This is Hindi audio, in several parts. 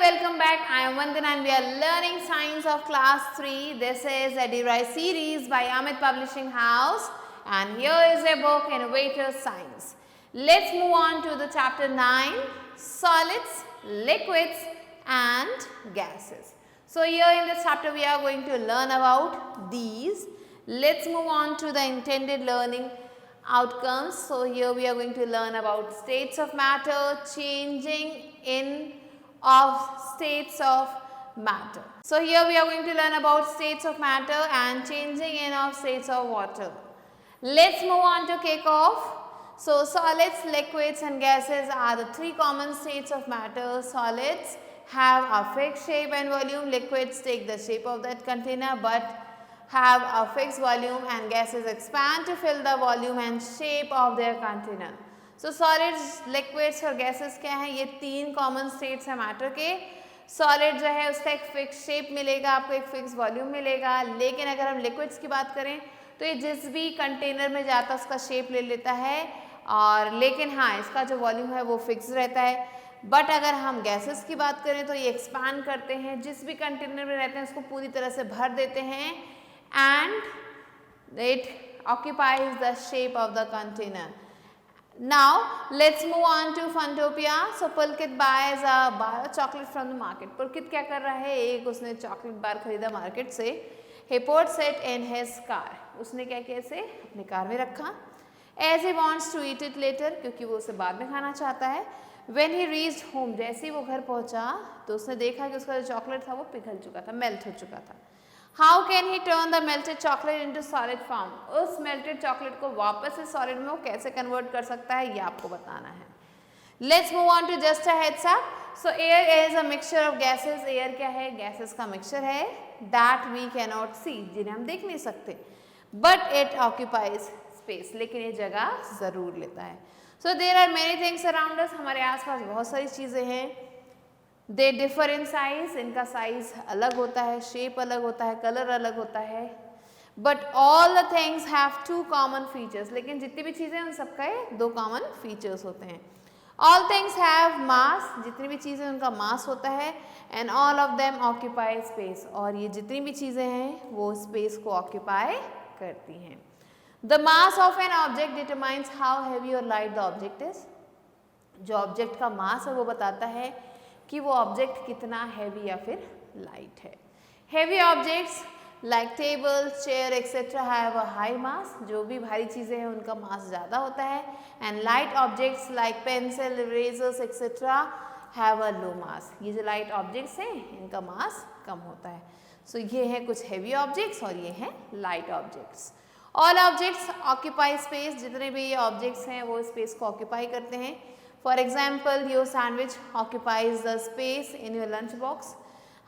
welcome back. I am Vandana and we are learning science of class 3. This is a derived series by Amit Publishing House and here is a book Innovator Science. Let's move on to the chapter 9, solids, liquids and gases. So here in this chapter we are going to learn about these. Let's move on to the intended learning outcomes. So here we are going to learn about states of matter, changing in of states of matter. So here we are going to learn about states of matter and changing in of states of water. Let's move on to kick off. So solids, liquids and gases are the three common states of matter. Solids have a fixed shape and volume, liquids take the shape of that container but have a fixed volume, and gases expand to fill the volume and shape of their container. So solids, liquids और gases क्या हैं? ये तीन common states हैं matter के. Solid जो है उसका एक fixed shape मिलेगा, आपको एक fixed volume मिलेगा, लेकिन अगर हम liquids की बात करें तो ये जिस भी container में जाता है उसका shape ले लेता है, और लेकिन हाँ इसका जो volume है वो fixed रहता है. बट अगर हम gases की बात करें तो ये expand करते हैं, जिस भी container में रहते हैं उसको पूरी तरह से भर देते हैं and it occupies the shape of the container. Now let's move on to Funtopia. So Pulkit buys a bar of chocolate from the market. Pulkit क्या कर रहा है? एक उसने chocolate bar खरीदा market से. He puts it in his car. उसने क्या किया इसे अपने कार में रखा. As he wants to eat it later, क्योंकि वो उसे बाद में खाना चाहता है. When he reached home, जैसे ही वो घर पहुंचा तो उसने देखा कि उसका जो chocolate था वो पिघल चुका था, melt हो चुका था. How can he turn the melted chocolate into solid form? उस melted chocolate को वापस से solid में वो कैसे convert कर सकता है, ये आपको बताना है. Let's move on to just a heads up. So air is a mixture of gases. Air क्या है? Gases का mixture है that we cannot see, जिन्हें हम देख नहीं सकते. But it occupies space. लेकिन ये जगह जरूर लेता है. So there are many things around us. हमारे आसपास बहुत सारी चीजें हैं. They differ in size, इनका size अलग होता है, shape अलग होता है, color अलग होता है. But all the things have two common features. लेकिन जितनी भी चीज़ें उन सबका दो common features होते हैं. All things have mass, जितनी भी चीज़ें उनका mass होता है, and all of them occupy space. और ये जितनी भी चीज़ें हैं वो space को occupy करती हैं. The mass of an object determines how heavy or light the object is. जो object का mass है वो बताता है कि वो ऑब्जेक्ट कितना हैवी या फिर लाइट है. Heavy objects like table, chair etcetera have a high मास. जो भी भारी चीज़ें हैं उनका मास ज़्यादा होता है. And light objects like pencil, erasers etcetera have a low mass. ये जो लाइट ऑब्जेक्ट्स हैं इनका मास कम होता है. सो ये हैं कुछ हैवी ऑब्जेक्ट्स और ये हैं light objects. All objects occupy space. जितने भी ये ऑब्जेक्ट्स हैं वो स्पेस को ऑक्यूपाई करते हैं. For example, your sandwich occupies the space in your lunch box.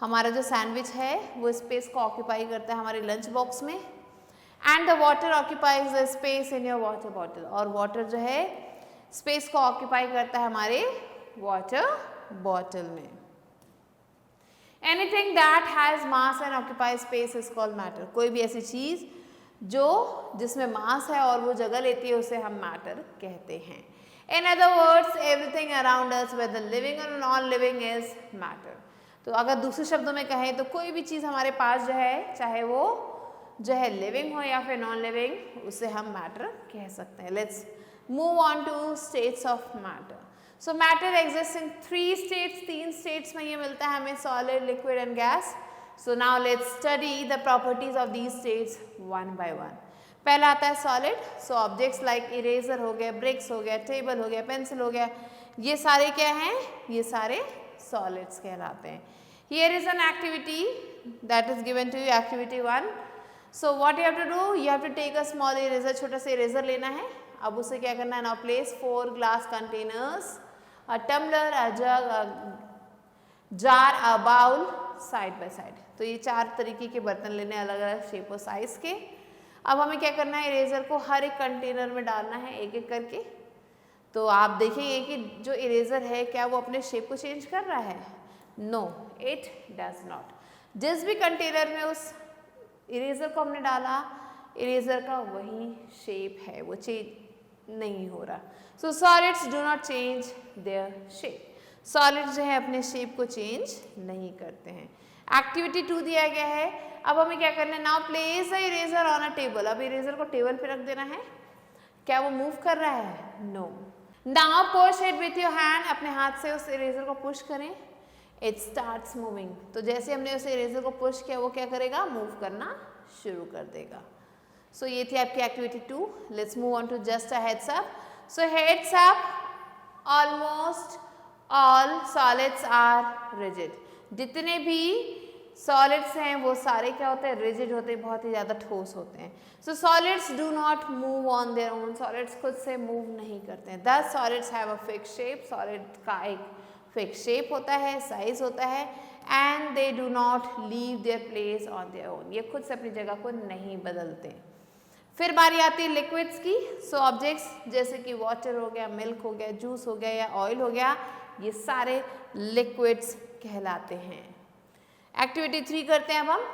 हमारा जो सैंडविच है वो स्पेस को ऑक्यूपाई करता है हमारे लंच बॉक्स में. And the water occupies the space in your water bottle. और वाटर जो है स्पेस को ऑक्यूपाई करता है हमारे वाटर बॉटल में. Anything that has mass and occupy space is called matter. कोई भी ऐसी चीज़ जो जिसमें मास है और वो जगह लेती है उसे हम मैटर कहते हैं. In other words, everything around us, whether living or non-living, is matter. तो अगर दूसरे शब्दों में कहें तो कोई भी चीज़ हमारे पास जो है, चाहे वो जो है लिविंग हो या फिर नॉन लिविंग, उसे हम मैटर कह सकते हैं. Let's move on to states of matter. So matter exist in 3 states. 3 states में ये मिलता है हमें, solid, liquid and gas. So now let's study the properties of these states one by one. पहला आता है solid. So objects like eraser हो गया, ब्रिक्स हो गया, टेबल हो गया, पेंसिल हो गया, ये सारे क्या हैं? ये सारे सॉलिड्स कहलाते हैं. Here is an activity that is given to you, activity 1. So what you have to do, you have to take a small eraser. छोटा सा इरेजर लेना है. अब उसे क्या करना है? Now place 4 glass containers, a tumbler, a jug, a jar, a bowl side by side. तो ये 4 तरीके के बर्तन लेने, अलग अलग शेप और साइज के. अब हमें क्या करना है? इरेजर को हर एक कंटेनर में डालना है एक एक करके. तो आप देखेंगे कि जो इरेजर है क्या वो अपने शेप को चेंज कर रहा है? No, it does not. जिस भी कंटेनर में उस इरेजर को हमने डाला, इरेजर का वही शेप है, वो चेंज नहीं हो रहा. So solids do not change their shape. Solid जो है अपने शेप को चेंज नहीं करते हैं। एक्टिविटी 2 दिया गया है। अब हमें क्या करना है, now place the eraser on a table. अब इरेजर को टेबल पे रख देना है। क्या वो मूव कर रहा है? No. Now push it with your hand. अपने हाथ से उस इरेजर को पुश करें। It starts moving. तो जैसे हमने उस इरेजर को पुश किया वो क्या करेगा? मूव करना शुरू कर देगा। सो ये थी आपकी activity 2। Let's move on to just a heads up. So heads up, almost all solids are rigid. जितने भी सॉलिड्स हैं वो सारे क्या होते हैं? रिजिड होते हैं, बहुत ही ज़्यादा ठोस होते हैं। So solids do not move on their own. Solids खुद से मूव नहीं करते हैं। Thus solids have a fix shape. Solid का एक फिक्स शेप होता है, साइज होता है, and they do not leave their place on their own. ये खुद से अपनी जगह को नहीं बदलते। फिर बारी आती है लिक्विड्स की। सो ऑब्जेक्ट्स जैसे कि वाटर हो गया, मिल्क हो गया, जूस हो गया या ऑयल हो गया, ये सारे लिक्विड्स कहलाते हैं। एक्टिविटी 3 करते हैं अब हम।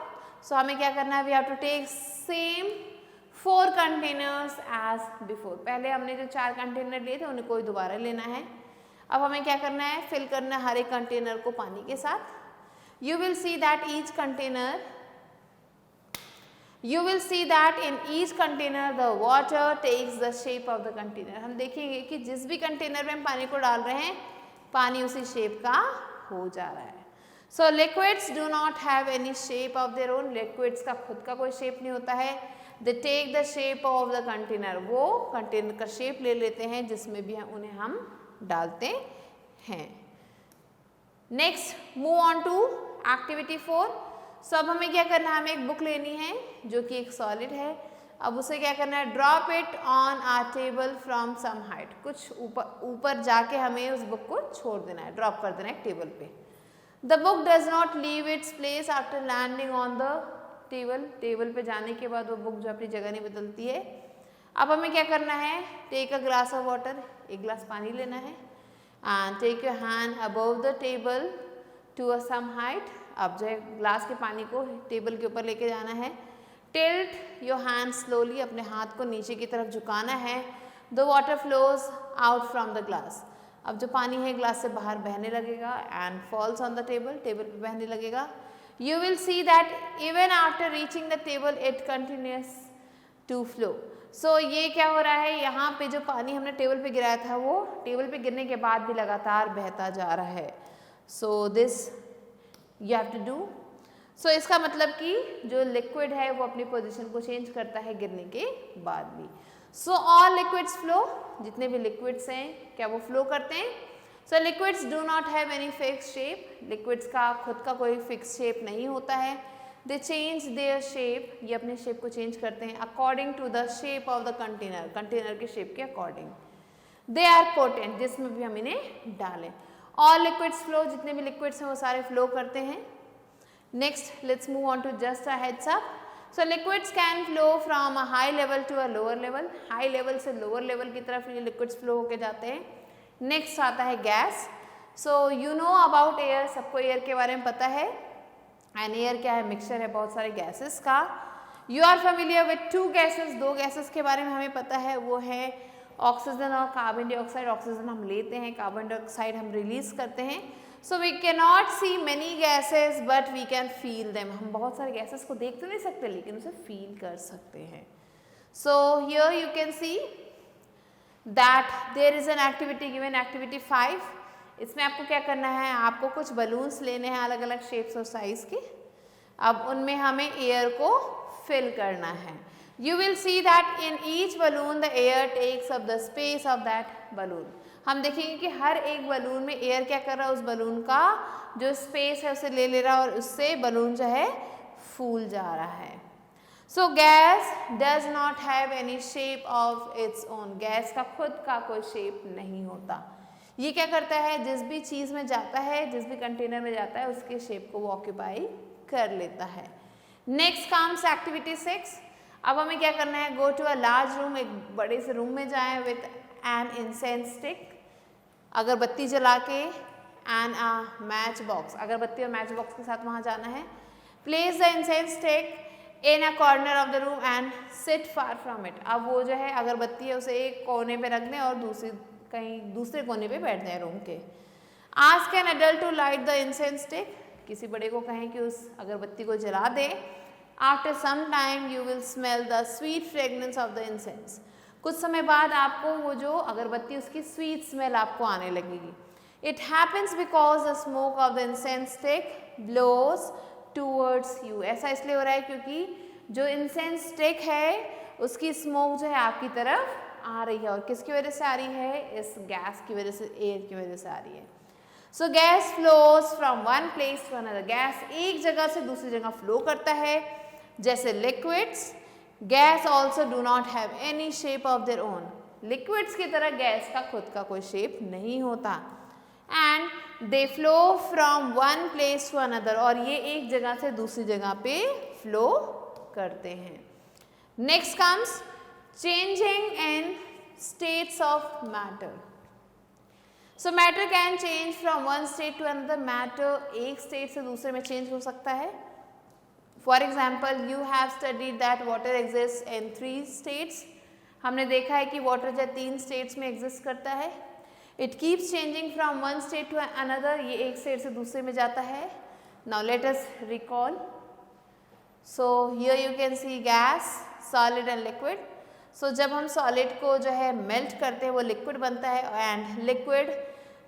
सो हमें क्या करना है? We have to take same 4 containers as before. पहले हमने जो 4 कंटेनर लिए थे उन्हें कोई दोबारा लेना है। अब हमें क्या करना है? फिल करना है हर एक कंटेनर को पानी के साथ। You will see that in each container the water takes the shape of the container। हम देखेंगे कि जिस भी कंटेनर में हम पानी को डाल रहे हैं, पानी उसी शेप का हो जा रहा है। So liquids do not have any shape of their own. Liquids का खुद का कोई शेप नहीं होता है। They take the shape of the container. वो कंटेनर का शेप ले लेते हैं जिसमें भी उन्हें हम डालते हैं। Next move on to activity 4। So अब हमें क्या करना है? हमें एक बुक लेनी है जो कि एक सॉलिड है। अब उसे क्या करना है? Drop it on a table from some height. कुछ ऊपर जाके हमें उस बुक को छोड़ देना है, ड्रॉप कर देना है टेबल पे। The book does not leave its place after landing on the table. Table पे जाने के बाद वो बुक जो अपनी जगह नहीं बदलती है। अब हमें क्या करना है? Take a glass of water. एक गिलास पानी लेना है। And take your hand above the table to a some height. अब जो है ग्लास के पानी को टेबल के ऊपर लेके जाना है। Tilt your hand slowly. अपने हाथ को नीचे की तरफ झुकाना है। The water flows out from the glass. अब जो पानी है ग्लास से बाहर बहने लगेगा and falls on the table. Table पे बहने लगेगा। You will see that even after reaching the table it continues to flow. So ये क्या हो रहा है? यहाँ पे जो पानी हमने टेबल पे गिराया था वो टेबल पे गिरने के बाद भी लगातार बहता जा रहा है। So this you have to do. So इसका मतलब कि जो लिक्विड है वो अपनी पोजीशन को चेंज करता है गिरने के बाद भी। So all liquids flow. जितने भी लिक्विड्स हैं क्या वो फ्लो करते हैं? So liquids do not have any fix shape. Liquids का खुद का कोई फिक्स शेप नहीं होता है। They change their shape. ये अपने शेप को चेंज करते हैं according to the shape of the container. Container के शेप के अकॉर्डिंग। They are potent. जिसमें भी हम इन्हें डालें। All liquids flow. जितने भी लिक्विड्स हैं वो सारे फ्लो करते हैं। Next let's move on to just a heads up. So liquids can flow from a high level to a lower level. High level से लोअर लेवल की तरफ ये लिक्विड्स फ्लो होके जाते हैं। नेक्स्ट आता है gas. So you know about air. सबको एयर के बारे में पता है। एंड एयर क्या है? मिक्सचर है बहुत सारे गैसेस का। You are familiar with 2 gases. 2 gases के बारे में हमें पता है, वो है ऑक्सीजन और कार्बन डाइऑक्साइड। ऑक्सीजन हम लेते हैं, कार्बन डाइऑक्साइड हम रिलीज करते हैं। So we can not see many gases but we can feel them. हम बहुत सारे गैसेस को देख तो नहीं सकते लेकिन उसे फील कर सकते हैं। So here you can see that there is an activity given, activity 5। इसमें आपको क्या करना है? आपको कुछ बलून्स लेने हैं अलग अलग शेप्स और साइज के। अब उनमें हमें एयर को फिल करना है। You will see that in each balloon the air takes up the space of that balloon। हम देखेंगे कि हर एक बलून में एयर क्या कर रहा है? उस बलून का जो स्पेस है उसे ले रहा है और उससे बलून जो है फूल जा रहा है। So gas does not have any shape of its own. Gas का खुद का कोई शेप नहीं होता। ये क्या करता है? जिस भी चीज़ में जाता है, जिस भी कंटेनर में जाता है उसके शेप को वो ऑक्यूपाई कर लेता है। Next comes activity 6। अब हमें क्या करना है? Go to a large room. एक बड़े से रूम में जाएं विथ एन इंसेंस स्टिक। अगरबत्ती जला के एंड अ मैच बॉक्स। अगरबत्ती और मैच बॉक्स के साथ वहाँ जाना है। Place the incense stick in a corner of the room and sit far from it. अब वो जो है अगरबत्ती है उसे एक कोने पे रख दें और दूसरे कोने पे बैठ जाए रूम के। Ask an adult to light the incense stick. किसी बड़े को कहें कि उस अगरबत्ती को जला दे. After some time you will smell the sweet fragrance of the incense. कुछ समय बाद आपको वो जो अगरबत्ती उसकी स्वीट स्मेल आपको आने लगेगी. It happens because the smoke of the incense stick blows towards you. ऐसा इसलिए हो रहा है क्योंकि जो इंसेंस स्टिक है उसकी स्मोक जो है आपकी तरफ आ रही है. और किसकी वजह से आ रही है? इस गैस की वजह से, एयर की वजह से आ रही है. So gas flows from one place to another. Gas एक जगह से दूसरी जगह फ्लो करता है. जैसे liquids, gas also do not have any shape of their own. Liquids की तरह गैस का खुद का कोई शेप नहीं होता. And they flow from one place to another. और ये एक जगह से दूसरी जगह पे फ्लो करते हैं. Next comes changing in states of matter. So matter can change from one state to another. Matter एक स्टेट से दूसरे में चेंज हो सकता है. For example you have studied that water exist in 3 states. हमने देखा है कि वाटर जो 3 स्टेट्स में एग्जिस्ट करता है. It keeps changing from one state to another. ये एक स्टेट से दूसरे में जाता है. Now let us recall. So here you can see gas, solid and liquid. So जब हम सॉलिड को जो है मेल्ट करते हैं वो लिक्विड बनता है. एंड लिक्विड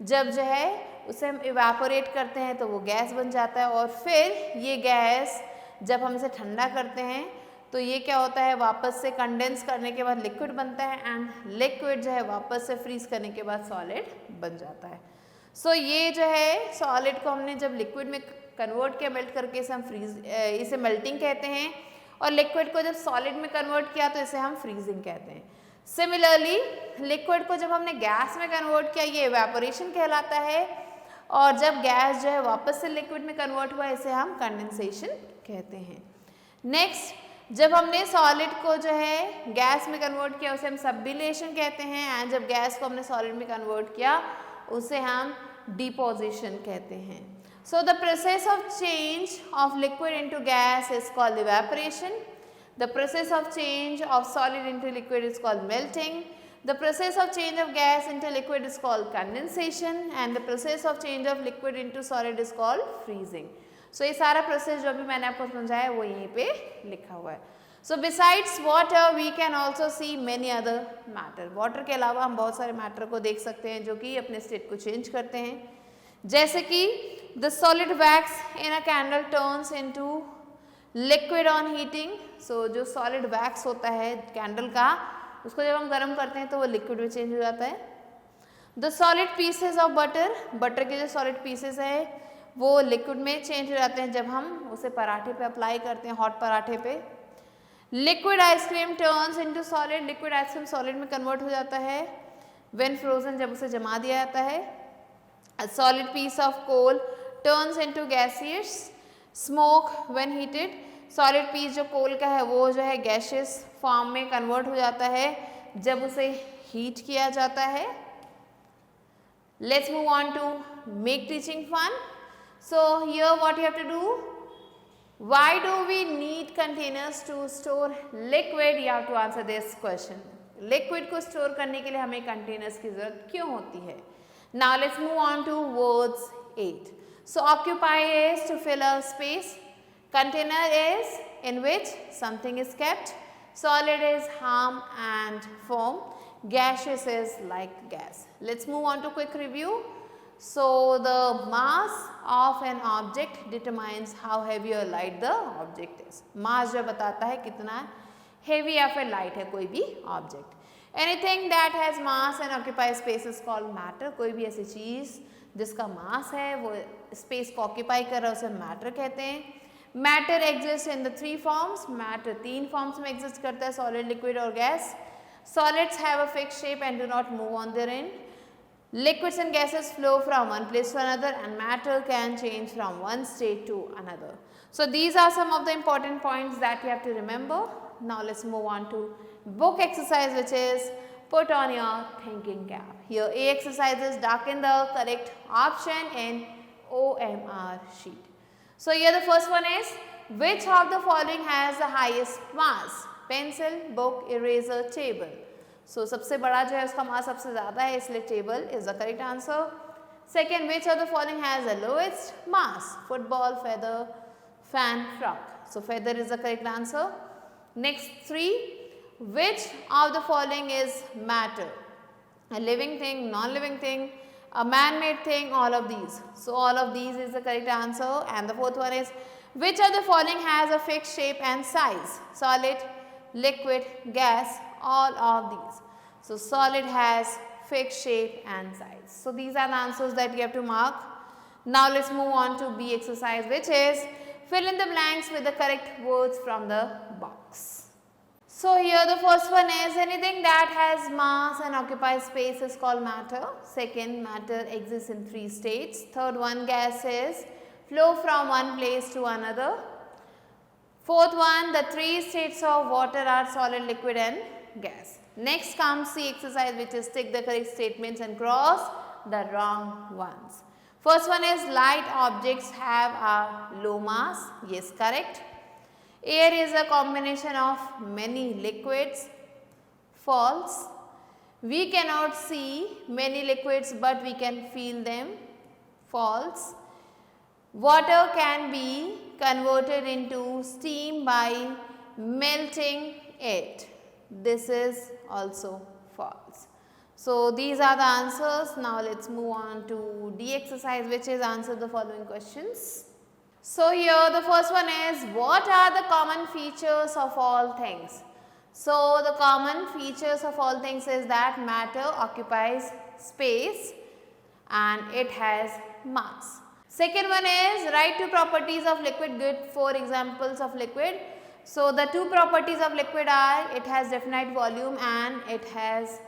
जब जो है उसे हम इवेपोरेट करते हैं तो वो गैस बन जाता है. और फिर ये गैस जब हम इसे ठंडा करते हैं तो ये क्या होता है, वापस से कंडेंस करने के बाद लिक्विड बनता है. एंड लिक्विड जो है वापस से फ्रीज करने के बाद सॉलिड बन जाता है. सो ये जो है सॉलिड को हमने जब लिक्विड में कन्वर्ट किया मेल्ट करके, इसे हम इसे मेल्टिंग कहते हैं. और लिक्विड को जब सॉलिड में कन्वर्ट किया तो इसे हम फ्रीजिंग कहते हैं. सिमिलरली लिक्विड को जब हमने गैस में कन्वर्ट किया ये इवेपोरेशन कहलाता है. और जब गैस जो है वापस से लिक्विड में कन्वर्ट हुआ इसे हम कंडेंसेशन कहते हैं. नेक्स्ट जब हमने सॉलिड को जो है गैस में कन्वर्ट किया उसे हम सब्लिमेशन कहते हैं. एंड जब गैस को हमने सॉलिड में कन्वर्ट किया उसे हम डिपोजिशन कहते हैं. So the process of change of liquid into gas is called evaporation. The process of change of solid into liquid is called melting. The process of change of gas into liquid is called condensation. And the process of change of liquid into solid is called freezing. So ये सारा process जो भी मैंने आपको समझाया वो यहीं पे लिखा हुआ है. So besides water we can also see many other matter. Water के अलावा हम बहुत सारे matter को देख सकते हैं जो कि अपने state को change करते हैं. जैसे कि the solid wax in a candle turns into liquid on heating. So जो solid wax होता है कैंडल का उसको जब हम गर्म करते हैं तो वो लिक्विड में चेंज हो जाता है. The solid pieces of butter, butter के जो solid pieces है वो लिक्विड में चेंज हो जाते हैं जब हम उसे पराठे पे अप्लाई करते हैं, हॉट पराठे पे. Liquid ice cream turns into solid. Liquid ice cream solid में कन्वर्ट हो जाता है व्हेन फ्रोजन, जब उसे जमा दिया जाता है. A solid piece of coal turns into gaseous smoke when heated. Solid piece जो कोल का है वो जो है gaseous form में convert हो जाता है जब उसे heat किया जाता है. Let's move on to make teaching fun. So here what you have to do? Why do we need containers to store liquid? You have to answer this question. Liquid को store करने के लिए हमें containers की ज़रूरत क्यों होती है? Now let's move on to words 8. So occupy is to fill a space. Container is in which something is kept. Solid is harm and foam. Gaseous is like gas. Let's move on to quick review. So the mass of an object determines how heavy or light the object is. Mass जो बताता है कितना heavy या फिर light है कोई भी object. Anything that has mass and occupies space is called matter. कोई भी ऐसी चीज़ जिसका mass है वो space को occupy कर रहा है उसे matter कहते हैं. Matter exists in the 3 forms. Matter 3 forms में exist करता है, solid, liquid और gas. Solids have a fixed shape and do not move on their end. Liquids and gases flow from one place to another and matter can change from one state to another. So these are some of the important points that you have to remember. Now let's move on to book exercise, which is put on your thinking cap. Here A exercise is darken the correct option in OMR sheet. So here the first one is which of the following has the highest mass? Pencil, book, eraser, table. So सबसे बड़ा जो है उसका मास सबसे ज़्यादा है इसलिए table is the correct answer. Second, which of the following has the lowest mass? Football, feather, fan, frog. So, feather is the correct answer. Next 3, which of the following is matter? A living thing, non-living thing, a man-made thing, all of these. So, all of these is the correct answer. And the fourth one is, which of the following has a fixed shape and size? Solid, liquid, gas, all of these. So, solid has fixed shape and size. So, these are the answers that you have to mark. Now, let us move on to B exercise, which is fill in the blanks with the correct words from the box. So, here the first one is anything that has mass and occupies space is called matter. Second, matter exists in 3 states. Third one, gases flow from one place to another. Fourth one, the 3 states of water are solid, liquid and gas. Next comes C exercise, which is tick the correct statements and cross the wrong ones. First one is light objects have a low mass. Yes, correct. Air is a combination of many liquids. False. We cannot see many liquids but we can feel them. False. Water can be converted into steam by melting it. This is also false. So, these are the answers. Now, let us move on to D exercise, which is answer the following questions. So, here the first one is what are the common features of all things? So, the common features of all things is that matter occupies space and it has mass. Second one is write 2 properties of liquid. Give 4 examples of liquid. So, the 2 properties of liquid are it has definite volume and it has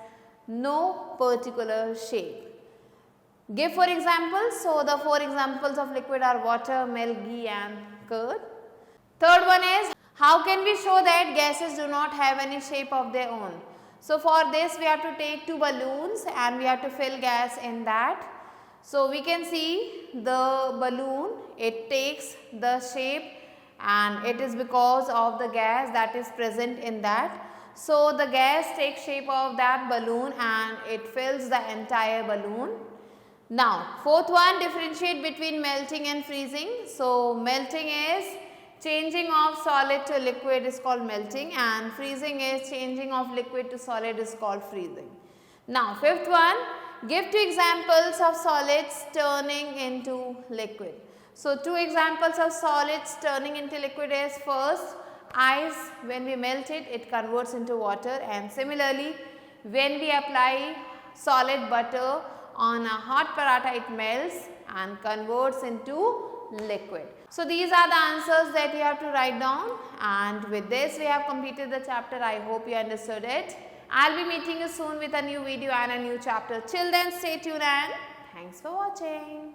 no particular shape. Give 4 examples. So, the 4 examples of liquid are water, milk, ghee and curd. Third one is how can we show that gases do not have any shape of their own? So, for this we have to take 2 balloons and we have to fill gas in that. So, we can see the balloon, it takes the shape and it is because of the gas that is present in that. So, the gas takes shape of that balloon and it fills the entire balloon. Now, fourth one, differentiate between melting and freezing. So, melting is changing of solid to liquid is called melting and freezing is changing of liquid to solid is called freezing. Now, fifth one, give 2 examples of solids turning into liquid. So, 2 examples of solids turning into liquid is first, ice, when we melt it, it converts into water, and similarly when we apply solid butter on a hot paratha, it melts and converts into liquid. So, these are the answers that you have to write down, and with this we have completed the chapter. I hope you understood it. I will be meeting you soon with a new video and a new chapter. Till then, stay tuned and thanks for watching.